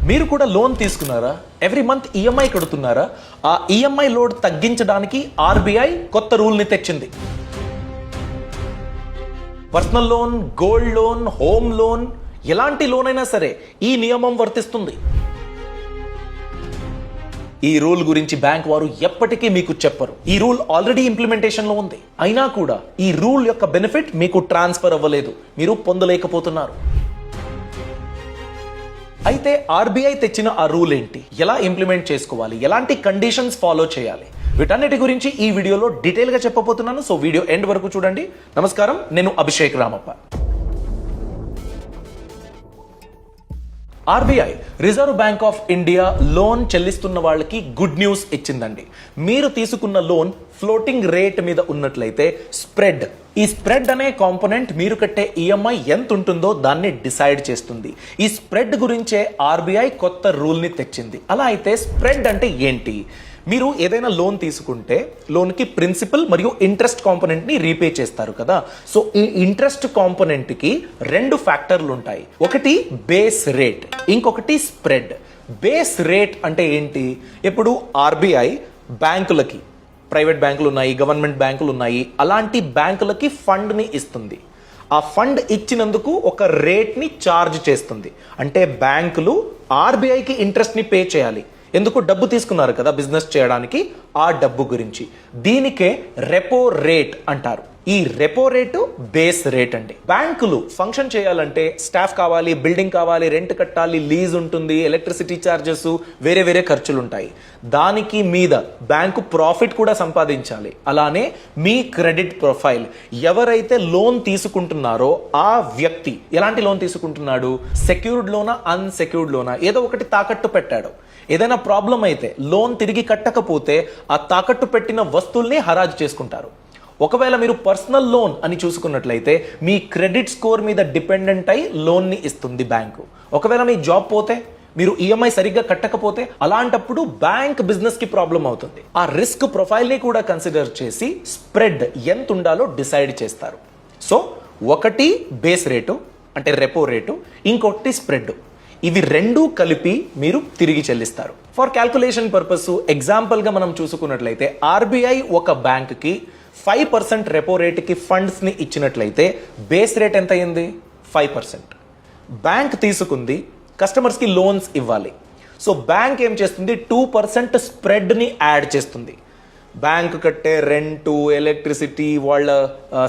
మీరు కూడా లోన్ తీసుకున్నారా? ఎవ్రీ మంత్ ఈఎంఐ కడుతున్నారా? ఆ ఈఎంఐ లోడ్ తగ్గించడానికి ఆర్బీఐ కొత్త రూల్ని తెచ్చింది. Personal loan, gold loan, home loan, ఎలాంటి లోన్ అయినా సరే ఈ నియమం వర్తిస్తుంది. ఈ రూల్ గురించి బ్యాంక్ వారు ఎప్పటికీ మీకు చెప్పరు. ఈ రూల్ ఆల్రెడీ ఇంప్లిమెంటేషన్ లో ఉంది. అయినా కూడా ఈ రూల్ యొక్క బెనిఫిట్ మీకు ట్రాన్స్ఫర్ అవ్వలేదు, మీరు పొందలేకపోతున్నారు. అయితే ఆర్బీఐ తెచ్చిన ఆ రూల్ ఏంటి, ఎలా ఇంప్లిమెంట్ చేసుకోవాలి, ఎలాంటి కండిషన్స్ ఫాలో చేయాలి, వీటన్నిటి గురించి ఈ వీడియోలో డీటెయిల్ గా చెప్పబోతున్నాను. సో వీడియో ఎండ్ వరకు చూడండి. నమస్కారం, నేను Abhishek Ramappa. RBI, reserve bank of India, loan చెల్లిస్తున్న వాళ్ళకి గుడ్ న్యూస్ ఇచ్చిందండి. మీరు తీసుకున్న లోన్ ఫ్లోటింగ్ రేట్ మీద ఉన్నట్లయితే స్ప్రెడ్, ఈ స్ప్రెడ్ అనే కాంపోనెంట్ మీరు కట్టే ఈఎంఐ ఎంత ఉంటుందో దాన్ని డిసైడ్ చేస్తుంది. ఈ స్ప్రెడ్ గురించే ఆర్బీఐ కొత్త రూల్ని తెచ్చింది. అలా అయితే స్ప్రెడ్ అంటే ఏంటి? మీరు ఏదైనా లోన్ తీసుకుంటే లోన్కి ప్రిన్సిపల్ మరియు ఇంట్రెస్ట్ కాంపోనెంట్ని రీపే చేస్తారు కదా. సో ఈ ఇంట్రెస్ట్ కాంపోనెంట్కి రెండు ఫ్యాక్టర్లు ఉంటాయి. ఒకటి బేస్ రేట్, ఇంకొకటి స్ప్రెడ్. బేస్ రేట్ అంటే ఏంటి? ఇప్పుడు ఆర్బీఐ బ్యాంకులకి, ప్రైవేట్ బ్యాంకులు ఉన్నాయి, గవర్నమెంట్ బ్యాంకులు ఉన్నాయి, అలాంటి బ్యాంకులకి ఫండ్ని ఇస్తుంది. ఆ ఫండ్ ఇచ్చినందుకు ఒక రేట్ని ఛార్జ్ చేస్తుంది. అంటే బ్యాంకులు ఆర్బీఐకి ఇంట్రెస్ట్ని పే చేయాలి. ఎందుకు? డబ్బు తీసుకున్నారు కదా బిజినెస్ చేయడానికి, ఆ డబ్బు గురించి. దీనికే రెపో రేట్ అంటారు. ఈ రెపో రేటు బేస్ రేట్ అండి. బ్యాంకులు ఫంక్షన్ చేయాలంటే స్టాఫ్ కావాలి, బిల్డింగ్ కావాలి, రెంట్ కట్టాలి, లీజ్ ఉంటుంది, ఎలక్ట్రిసిటీ ఛార్జెస్, వేరే వేరే ఖర్చులు ఉంటాయి. దానికి మీద బ్యాంకు ప్రాఫిట్ కూడా సంపాదించాలి. అలానే మీ క్రెడిట్ ప్రొఫైల్, ఎవరైతే లోన్ తీసుకుంటున్నారో ఆ వ్యక్తి ఎలాంటి లోన్ తీసుకుంటున్నాడు, సెక్యూర్డ్ లోనా, అన్సెక్యూర్డ్ లోనా, ఏదో ఒకటి తాకట్టు పెట్టాడు. ఏదైనా ప్రాబ్లం అయితే లోన్ తిరిగి కట్టకపోతే ఆ తాకట్టు పెట్టిన వస్తువుల్ని హరాజు చేసుకుంటారు. ఒకవేళ మీరు పర్సనల్ లోన్ అని చూసుకున్నట్లయితే మీ క్రెడిట్ స్కోర్ మీద డిపెండెంట్ అయి లోన్ని ఇస్తుంది బ్యాంకు. ఒకవేళ మీ జాబ్ పోతే, మీరు ఈఎంఐ సరిగ్గా కట్టకపోతే, అలాంటప్పుడు బ్యాంక్ బిజినెస్ కి ప్రాబ్లం అవుతుంది. ఆ రిస్క్ ప్రొఫైల్ ని కూడా కన్సిడర్ చేసి స్ప్రెడ్ ఎంత ఉండాలో డిసైడ్ చేస్తారు. సో ఒకటి బేస్ రేటు అంటే రెపో రేటు, ఇంకొకటి స్ప్రెడ్. ఇవి రెండూ కలిపి మీరు తిరిగి చెల్లిస్తారు. ఫర్ క్యాల్కులేషన్ పర్పస్ ఎగ్జాంపుల్గా మనం చూసుకున్నట్లయితే ఆర్బీఐ ఒక బ్యాంక్కి 5% రెపో రేటుకి ఫండ్స్ని ఇచ్చినట్లయితే బేస్ రేట్ ఎంత అయింది? 5%. బ్యాంక్ తీసుకుంది, కస్టమర్స్కి లోన్స్ ఇవ్వాలి. సో బ్యాంక్ ఏం చేస్తుంది? 2% స్ప్రెడ్ని యాడ్ చేస్తుంది. బ్యాంక్ కట్టే రెంటు, ఎలక్ట్రిసిటీ, వాళ్ళ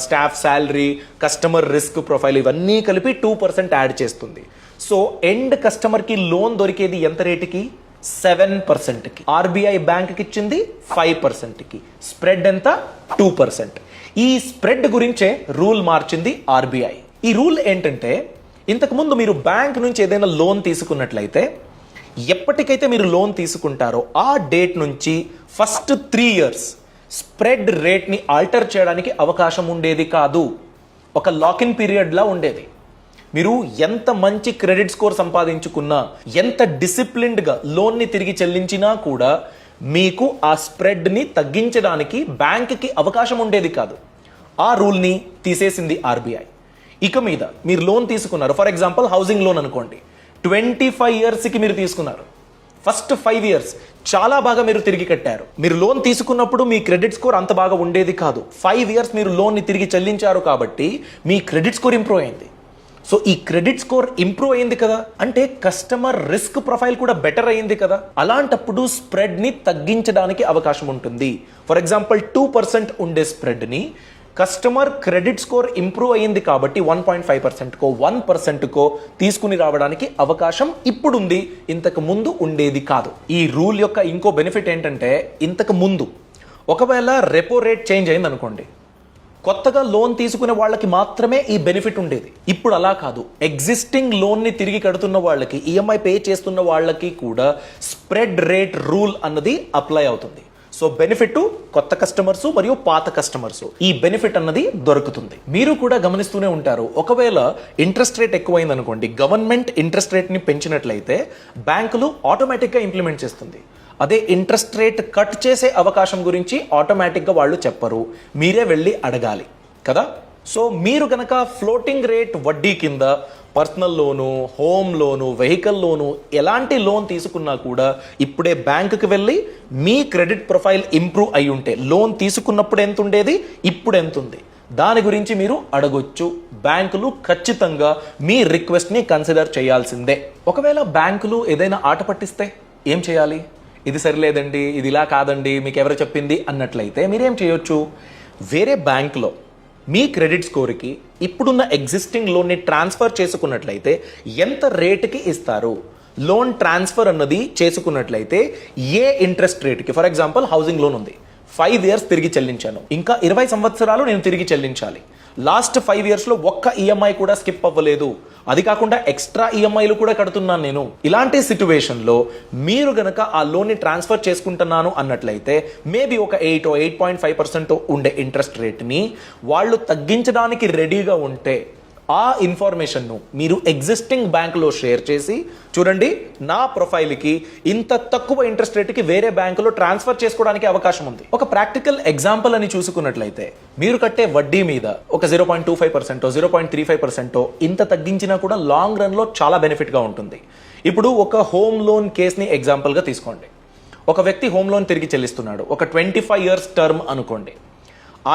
staff salary, customer risk profile, ఇవన్నీ కలిపి 2% యాడ్ చేస్తుంది. సో ఎండ్ కస్టమర్కి లోన్ దొరికేది ఎంత రేటుకి? 7%కి. ఆర్బీఐ బ్యాంక్కి ఇచ్చింది 5%కి. స్ప్రెడ్ ఎంత? 2%. ఈ స్ప్రెడ్ గురించే రూల్ మార్చింది ఆర్బీఐ. ఈ రూల్ ఏంటంటే, ఇంతకుముందు మీరు బ్యాంక్ నుంచి ఏదైనా లోన్ తీసుకున్నట్లయితే ఎప్పటికైతే మీరు లోన్ తీసుకుంటారో ఆ డేట్ నుంచి ఫస్ట్ 3 years స్ప్రెడ్ రేట్ని ఆల్టర్ చేయడానికి అవకాశం ఉండేది కాదు. ఒక లాకిన్ పీరియడ్లా ఉండేది. మీరు ఎంత మంచి క్రెడిట్ స్కోర్ సంపాదించుకున్నా, ఎంత డిసిప్లిన్డ్గా లోన్ని తిరిగి చెల్లించినా కూడా మీకు ఆ స్ప్రెడ్ని తగ్గించడానికి బ్యాంక్కి అవకాశం ఉండేది కాదు. ఆ రూల్ని తీసేసింది ఆర్బీఐ. ఇక మీద మీరు లోన్ తీసుకున్నారు, ఫర్ ఎగ్జాంపుల్ హౌసింగ్ లోన్ అనుకోండి, 25 yearsకి మీరు తీసుకున్నారు. ఫస్ట్ 5 years చాలా బాగా మీరు తిరిగి కట్టారు. మీరు లోన్ తీసుకున్నప్పుడు మీ క్రెడిట్ స్కోర్ అంత బాగా ఉండేది కాదు. 5 years మీరు లోన్ని తిరిగి చెల్లించారు కాబట్టి మీ క్రెడిట్ స్కోర్ ఇంప్రూవ్ అయింది. సో ఈ క్రెడిట్ స్కోర్ ఇంప్రూవ్ అయింది కదా, అంటే కస్టమర్ రిస్క్ ప్రొఫైల్ కూడా బెటర్ అయింది కదా. అలాంటప్పుడు స్ప్రెడ్ని తగ్గించడానికి అవకాశం ఉంటుంది. ఫర్ ఎగ్జాంపుల్ 2% ఉండే స్ప్రెడ్ని కస్టమర్ క్రెడిట్ స్కోర్ ఇంప్రూవ్ అయ్యింది కాబట్టి 1.5%కో 1%కో తీసుకుని రావడానికి అవకాశం ఇప్పుడు ఉంది, ఇంతకు ముందు ఉండేది కాదు. ఈ రూల్ యొక్క ఇంకో బెనిఫిట్ ఏంటంటే, ఇంతకు ముందు ఒకవేళ రెపో రేట్ చేంజ్ అయింది అనుకోండి, కొత్తగా లోన్ తీసుకునే వాళ్ళకి మాత్రమే ఈ బెనిఫిట్ ఉండేది. ఇప్పుడు అలా కాదు. ఎగ్జిస్టింగ్ లోన్ని తిరిగి కడుతున్న వాళ్ళకి, ఈఎంఐ పే చేస్తున్న వాళ్ళకి కూడా స్ప్రెడ్ రేట్ రూల్ అన్నది అప్లై అవుతుంది. సో బెనిఫిట్ కొత్త కస్టమర్స్ మరియు పాత కస్టమర్స్, ఈ బెనిఫిట్ అన్నది దొరుకుతుంది. మీరు కూడా గమనిస్తూనే ఉంటారు, ఒకవేళ ఇంట్రెస్ట్ రేట్ ఎక్కువైంది అనుకోండి, గవర్నమెంట్ ఇంట్రెస్ట్ రేట్ని పెంచినట్లయితే బ్యాంకులు ఆటోమేటిక్గా ఇంప్లిమెంట్ చేస్తుంది. అదే ఇంట్రెస్ట్ రేట్ కట్ చేసే అవకాశం గురించి ఆటోమేటిక్గా వాళ్ళు చెప్పరు, మీరే వెళ్ళి అడగాలి కదా. సో మీరు కనుక ఫ్లోటింగ్ రేట్ వడ్డీ కింద personal loan, home loan, vehicle loan ఎలాంటి లోన్ తీసుకున్నా కూడా ఇప్పుడే బ్యాంకుకి వెళ్ళి మీ క్రెడిట్ ప్రొఫైల్ ఇంప్రూవ్ అయి ఉంటే, లోన్ తీసుకున్నప్పుడు ఎంత ఉండేది, ఇప్పుడు ఎంత ఉంది, దాని గురించి మీరు అడగొచ్చు. బ్యాంకులు ఖచ్చితంగా మీ రిక్వెస్ట్ని కన్సిడర్ చేయాల్సిందే. ఒకవేళ బ్యాంకులు ఏదైనా ఆట పట్టిస్తే ఏం చేయాలి? ఇది సరిలేదండి, ఇది ఇలా కాదండి, మీకు ఎవరు చెప్పింది అన్నట్లయితే మీరేం చేయొచ్చు, వేరే బ్యాంకులో మీ క్రెడిట్ స్కోర్కి ఇప్పుడున్న ఎగ్జిస్టింగ్ లోన్ని ట్రాన్స్ఫర్ చేసుకున్నట్లయితే ఎంత రేటుకి ఇస్తారు, లోన్ ట్రాన్స్ఫర్ అన్నది చేసుకున్నట్లయితే ఏ ఇంట్రెస్ట్ రేట్కి, ఫర్ ఎగ్జాంపుల్ హౌసింగ్ లోన్ ఉంది, 5 years తిరిగి చెల్లించాను, ఇంకా 20 సంవత్సరాలు నేను తిరిగి చెల్లించాలి, లాస్ట్ 5 yearsలో ఒక్క ఈఎంఐ కూడా స్కిప్ అవ్వలేదు, అది కాకుండా ఎక్స్ట్రా ఈఎంఐలు కూడా కడుతున్నాను నేను. ఇలాంటి సిచ్యువేషన్లో మీరు గనక ఆ లోన్ని ట్రాన్స్ఫర్ చేసుకుంటున్నాను అన్నట్లయితే మేబీ ఒక 8.5% ఉండే ఇంట్రెస్ట్ రేట్ని వాళ్ళు తగ్గించడానికి రెడీగా ఉంటే ఆ ఇన్ఫర్మేషన్ను మీరు ఎగ్జిస్టింగ్ బ్యాంకులో షేర్ చేసి, చూడండి నా ప్రొఫైల్కి ఇంత తక్కువ ఇంట్రెస్ట్ రేట్కి వేరే బ్యాంకులో ట్రాన్స్ఫర్ చేసుకోవడానికి అవకాశం ఉంది. ఒక ప్రాక్టికల్ ఎగ్జాంపుల్ అని చూసుకున్నట్లయితే మీరు కట్టే వడ్డీ మీద ఒక 0.25%, 0.35% ఇంత తగ్గించినా కూడా లాంగ్ రన్లో చాలా బెనిఫిట్గా ఉంటుంది. ఇప్పుడు ఒక హోమ్ లోన్ కేస్ని ఎగ్జాంపుల్గా తీసుకోండి. ఒక వ్యక్తి హోమ్ లోన్ తిరిగి చెల్లిస్తున్నాడు, ఒక 25 years టర్మ్ అనుకోండి.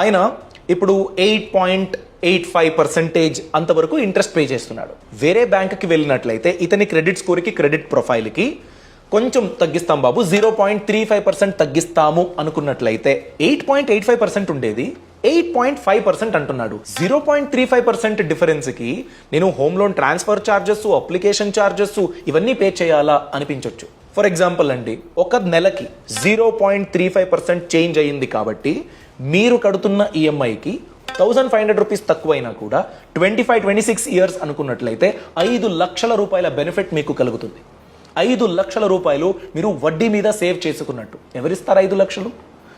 ఆయన ఇప్పుడు 8.85% అంతవరకు ఇంట్రెస్ట్ పే చేస్తున్నాడు. వేరే బ్యాంక్కి వెళ్ళినట్లయితే ఇతని క్రెడిట్ స్కోర్కి, క్రెడిట్ ప్రొఫైల్కి కొంచెం తగ్గిస్తాం బాబు, 0.35% తగ్గిస్తాము అనుకున్నట్లయితే 8.85% ఉండేది 8.5% అంటున్నాడు. 0.35% డిఫరెన్స్కి నేను home loan transfer charges, application charges ఇవన్నీ పే చేయాలా అనిపించవచ్చు. ఫర్ ఎగ్జాంపుల్ అండి, ఒక నెలకి 0.35% చేంజ్ అయ్యింది కాబట్టి మీరు కడుతున్న ఈఎంఐకి 1,500 రూపీస్ తక్కువైనా కూడా 25-26 years అనుకున్నట్లయితే 5 లక్షల రూపాయల బెనిఫిట్ మీకు కలుగుతుంది. 5 లక్షల రూపాయలు మీరు వడ్డీ మీద సేవ్ చేసుకున్నట్టు. ఎవరిస్తారు 5 లక్షలు?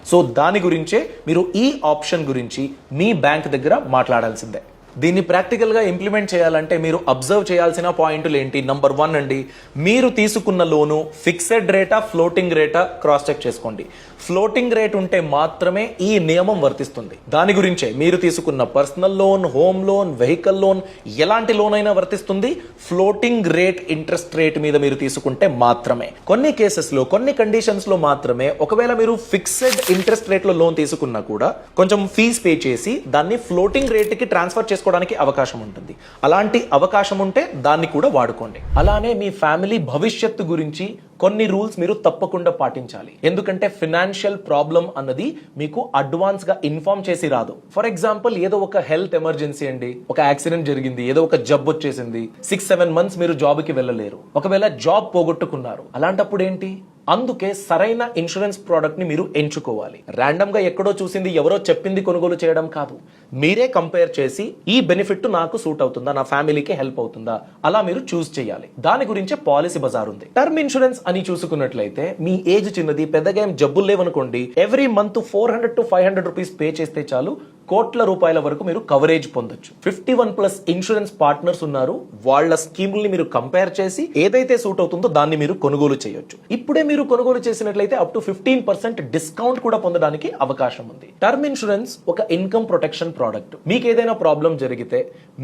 సో దాని గురించే మీరు ఈ ఆప్షన్ గురించి మీ బ్యాంక్ దగ్గర మాట్లాడాల్సిందే. దీన్ని ప్రాక్టికల్గా ఇంప్లిమెంట్ చేయాలంటే మీరు అబ్జర్వ్ చేయాల్సిన పాయింట్లు ఏంటి? నంబర్ 1 అండి, మీరు తీసుకున్న లోను ఫిక్సెడ్ రేటా, ఫ్లోటింగ్ రేటా క్రాస్ చెక్ చేసుకోండి. ఫ్లోటింగ్ రేట్ ఉంటే మాత్రమే ఈ నియమం వర్తిస్తుంది. దాని గురించే మీరు తీసుకున్న personal loan, home loan, vehicle loan ఎలాంటి లోన్ అయినా వర్తిస్తుంది. ఫ్లోటింగ్ రేట్ ఇంట్రెస్ట్ రేట్ మీద మీరు తీసుకుంటే మాత్రమే. కొన్ని కేసెస్లో, కొన్ని కండిషన్స్లో మాత్రమే ఒకవేళ మీరు ఫిక్సెడ్ ఇంట్రెస్ట్ రేట్లో లోన్ తీసుకున్నా కూడా కొంచెం ఫీజ్ పే చేసి దాన్ని ఫ్లోటింగ్ రేట్కి ట్రాన్స్ఫర్ చేసుకోవడానికి అవకాశం ఉంటుంది. అలాంటి అవకాశం ఉంటే దాన్ని కూడా వాడుకోండి. అలానే మీ ఫ్యామిలీ భవిష్యత్తు గురించి కొన్ని రూల్స్ మీరు తప్పకుండా పాటించాలి. ఎందుకంటే ఫినాన్షియల్ ప్రాబ్లం అన్నది మీకు అడ్వాన్స్ గా ఇన్ఫార్మ్ చేసి రాదు. ఫర్ ఎగ్జాంపుల్, ఏదో ఒక హెల్త్ ఎమర్జెన్సీ అండి, ఒక యాక్సిడెంట్ జరిగింది, ఏదో ఒక జబ్బు వచ్చేసింది, 6-7 months మీరు జాబ్కి వెళ్ళలేరు, ఒకవేళ జాబ్ పోగొట్టుకున్నారు. అలాంటప్పుడు ఏంటి? అందుకే సరైన ఇన్సూరెన్స్ ప్రోడక్ట్ ని మీరు ఎంచుకోవాలి. ర్యాండమ్ గా ఎక్కడో చూసింది, ఎవరో చెప్పింది కొనుగోలు చేయడం కాదు. మీరే కంపేర్ చేసి ఈ బెనిఫిట్ నాకు సూట్ అవుతుందా, నా ఫ్యామిలీకి హెల్ప్ అవుతుందా, అలా మీరు చూస్ చేయాలి. దాని గురించే పాలసీ బజార్ ఉంది. టర్మ్ ఇన్సూరెన్స్ అని చూసుకున్నట్లయితే మీ ఏజ్ చిన్నది, పెద్దగా ఏం జబ్బులు లేవనుకోండి, every month 400 to 500 rupees pay చేస్తే చాలు, కోట్ల రూపాయల వరకు మీరు కవరేజ్ పొందొచ్చు. 51+ ఇన్సూరెన్స్ పార్ట్నర్స్ ఉన్నారు. వాళ్ళ స్కీముల్ని మీరు కంపేర్ చేసి ఏదైతే సూట్ అవుతుందో దాన్ని మీరు కొనుగోలు చేయొచ్చు. ఇప్పుడే మీరు కొనుగోలు చేసినట్లయితే అప్ టు 15% డిస్కౌంట్ కూడా పొందడానికి అవకాశం ఉంది. టర్మ్ ఇన్సూరెన్స్ ఒక ఇన్కమ్ ప్రొటెక్షన్ ప్రోడక్ట్. మీకు ఏదైనా ప్రాబ్లం జరిగితే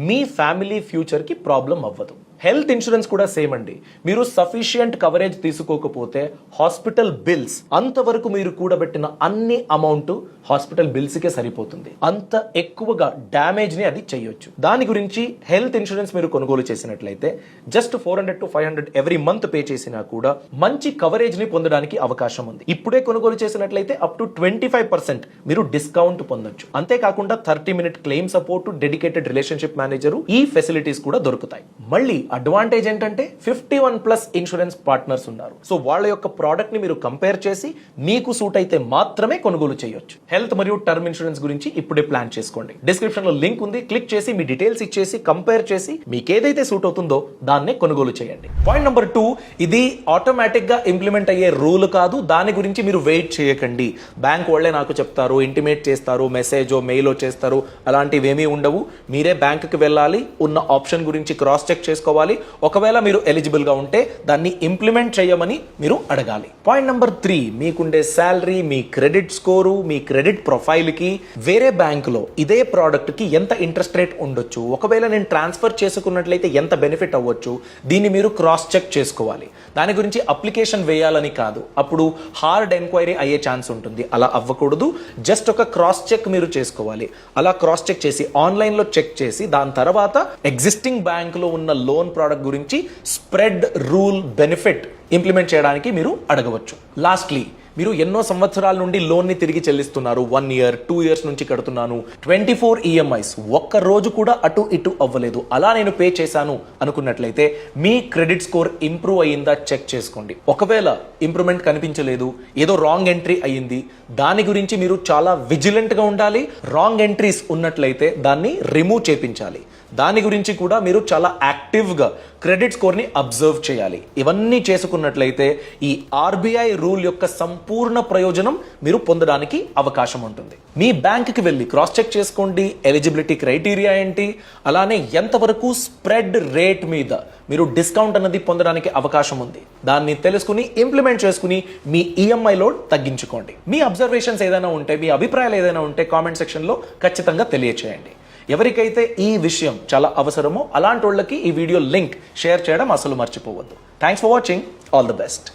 మీ ఫ్యామిలీ ఫ్యూచర్ కి ప్రాబ్లం అవ్వదు. హెల్త్ ఇన్సూరెన్స్ కూడా సేమ్ అండి. మీరు సఫిషియంట్ కవరేజ్ తీసుకోకపోతే హాస్పిటల్ బిల్స్, అంతవరకు మీరు కూడబెట్టిన అన్ని అమౌంట్ హాస్పిటల్ బిల్స్ కే సరిపోతుంది. అంత ఎక్కువగా డ్యామేజ్ ని అది చేయొచ్చు. దాని గురించి హెల్త్ ఇన్సూరెన్స్ మీరు కొనుగోలు చేసినట్లయితే just 400 to 500 every month pay చేసినా కూడా మంచి కవరేజ్ ని పొందడానికి అవకాశం ఉంది. ఇప్పుడే కొనుగోలు చేసినట్లయితే అప్ టు 25% మీరు డిస్కౌంట్ పొందొచ్చు. అంతేకాకుండా 30-minute claim support, dedicated relationship manager, ఈ ఫెసిలిటీస్ కూడా దొరుకుతాయి. మళ్ళీ అడ్వాంటేజ్ ఏంటంటే 51+ ఇన్సూరెన్స్ పార్ట్నర్స్ ఉన్నారు. సో వాళ్ళ యొక్క ప్రోడక్ట్ ని మీరు కంపేర్ చేసి మీకు సూట్ అయితే మాత్రమే కొనుగోలు చేయొచ్చు. హెల్త్ మరియు టర్మ్ ఇన్సూరెన్స్ గురించి ఇప్పుడే ప్లాన్ చేసుకోండి. డిస్క్రిప్షన్ లో లింక్ ఉంది, క్లిక్ చేసి మీ డీటెయిల్స్ ఇచ్చేసి కంపేర్ చేసి మీకు ఏదైతే సూట్ అవుతుందో దాన్నే కొనుగోలు చేయండి. పాయింట్ నెంబర్ 2, ఇది ఆటోమేటిక్ గా ఇంప్లిమెంట్ అయ్యే రూల్ కాదు. దాని గురించి మీరు వెయిట్ చేయకండి. బ్యాంక్ వాళ్ళే నాకు చెప్తారు, ఇంటిమేట్ చేస్తారు, మెసేజో మెయిలో చేస్తారు, అలాంటివి ఏమీ ఉండవు. మీరే బ్యాంకుకి వెళ్ళాలి, ఉన్న ఆప్షన్ గురించి క్రాస్ చెక్ చేసుకోవాలి, చేసుకోవాలి. ఒకవేళ మీరు ఎలిజిబుల్గా ఉంటే దాన్ని ఇంప్లిమెంట్ చేయమని మీరు అడగాలి. పాయింట్ నెంబర్ 3, మీకుండే శాలరీ, మీ క్రెడిట్ స్కోరు, మీ క్రెడిట్ ప్రొఫైల్కి వేరే బ్యాంకులో ఇదే ప్రోడక్ట్కి ఎంత ఇంట్రెస్ట్ రేట్ ఉండొచ్చు, ఒకవేళ నేను ట్రాన్స్ఫర్ చేసుకున్నట్లయితే ఎంత బెనిఫిట్ అవ్వచ్చు, దీన్ని మీరు క్రాస్ చెక్ చేసుకోవాలి. దాని గురించి అప్లికేషన్ వేయాలని కాదు, అప్పుడు హార్డ్ ఎంక్వైరీ అయ్యే ఛాన్స్ ఉంటుంది. అలా అవ్వకూడదు. జస్ట్ ఒక క్రాస్ చెక్ మీరు చేసుకోవాలి. అలా క్రాస్ చెక్ చేసి ఆన్లైన్లో చెక్ చేసి దాని తర్వాత ఎగ్జిస్టింగ్ బ్యాంకులో ఉన్న లోన్ ప్రోడక్ట్ గురించి స్ప్రెడ్ రూల్ బెనిఫిట్ ఇంప్లిమెంట్ చేయడానికి మీరు అడగవచ్చు. లాస్ట్లీ, మీరు ఎన్నో సంవత్సరాల నుండి లోన్ని తిరిగి చెల్లిస్తున్నారు. 1 year 2 years నుంచి కడుతున్నాను, 24 EMIs, ఒక్క రోజు కూడా అటు ఇటు అవ్వలేదు, అలా నేను పే చేశాను అనుకున్నట్లయితే మీ క్రెడిట్ స్కోర్ ఇంప్రూవ్ అయ్యిందా చెక్ చేసుకోండి. ఒకవేళ ఇంప్రూవ్మెంట్ కనిపించలేదు, ఏదో రాంగ్ ఎంట్రీ అయ్యింది, దాని గురించి మీరు చాలా విజిలెంట్గా ఉండాలి. రాంగ్ ఎంట్రీస్ ఉన్నట్లయితే దాన్ని రిమూవ్ చేయించాలి. దాని గురించి కూడా మీరు చాలా యాక్టివ్గా క్రెడిట్ స్కోర్ని అబ్జర్వ్ చేయాలి. ఇవన్నీ చేసుకున్నట్లయితే ఈ RBI రూల్ యొక్క సంపూర్ణ ప్రయోజనం మీరు పొందడానికి అవకాశం ఉంటుంది. మీ బ్యాంక్కి వెళ్ళి క్రాస్ చెక్ చేసుకోండి, ఎలిజిబిలిటీ క్రైటీరియా ఏంటి, అలానే ఎంతవరకు స్ప్రెడ్ రేట్ మీద మీరు డిస్కౌంట్ అన్నది పొందడానికి అవకాశం ఉంది, దాన్ని తెలుసుకుని ఇంప్లిమెంట్ చేసుకుని మీ EMI లోడ్ తగ్గించుకోండి. మీ అబ్జర్వేషన్స్ ఏదైనా ఉంటే, మీ అభిప్రాయాలు ఏదైనా ఉంటే కామెంట్ సెక్షన్లో ఖచ్చితంగా తెలియచేయండి. ఎవరికైతే ఈ విషయం చాలా అవసరమో అలాంటి వాళ్ళకి ఈ వీడియో లింక్ షేర్ చేయడం అసలు మర్చిపోవద్దు. Thanks for watching. All the best.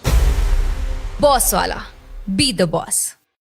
Boss Wala. Be the boss.